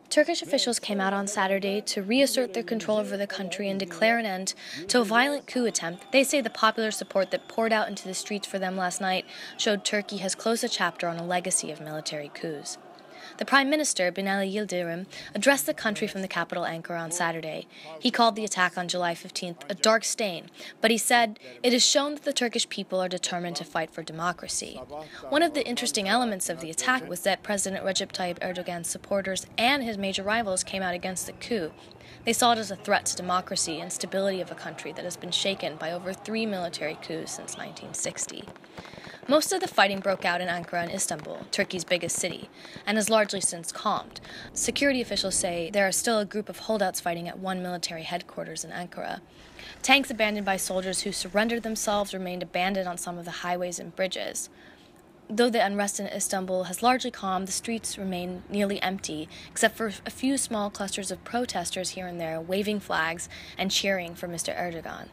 Turkish officials came out on Saturday to reassert their control over the country and declare an end to a violent coup attempt. They say the popular support that poured out into the streets for them last night showed Turkey has closed a chapter on a legacy of military coups. The Prime Minister, Binali Yildirim, addressed the country from the capital Ankara on Saturday. He called the attack on July 15th a dark stain, but he said, "It has shown that the Turkish people are determined to fight for democracy." One of the interesting elements of the attack was that President Recep Tayyip Erdogan's supporters and his major rivals came out against the coup. They saw it as a threat to democracy and stability of a country that has been shaken by over 3 military coups since 1960. Most of the fighting broke out in Ankara and Istanbul, Turkey's biggest city, and has largely since calmed. Security officials say there are still a group of holdouts fighting at one military headquarters in Ankara. Tanks abandoned by soldiers who surrendered themselves remained abandoned on some of the highways and bridges. Though the unrest in Istanbul has largely calmed, the streets remain nearly empty, except for a few small clusters of protesters here and there waving flags and cheering for Mr. Erdogan.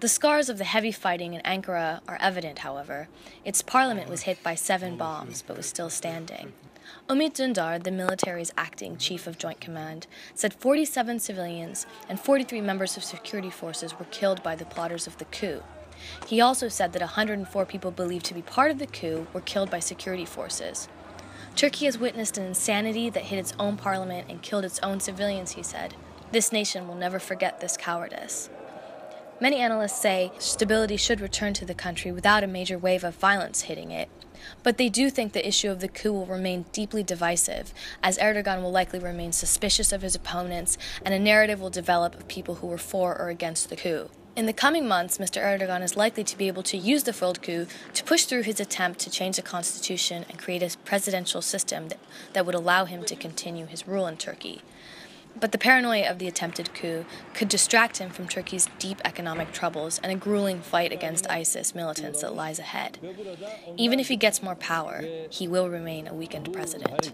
The scars of the heavy fighting in Ankara are evident, however. Its parliament was hit by 7 bombs, but was still standing. Umit Dündar, the military's acting chief of Joint Command, said 47 civilians and 43 members of security forces were killed by the plotters of the coup. He also said that 104 people believed to be part of the coup were killed by security forces. Turkey has witnessed an insanity that hit its own parliament and killed its own civilians, he said. This nation will never forget this cowardice. Many analysts say stability should return to the country without a major wave of violence hitting it. But they do think the issue of the coup will remain deeply divisive, as Erdogan will likely remain suspicious of his opponents, and a narrative will develop of people who were for or against the coup. In the coming months, Mr. Erdogan is likely to be able to use the failed coup to push through his attempt to change the constitution and create a presidential system that would allow him to continue his rule in Turkey. But the paranoia of the attempted coup could distract him from Turkey's deep economic troubles and a grueling fight against ISIS militants that lies ahead. Even if he gets more power, he will remain a weakened president.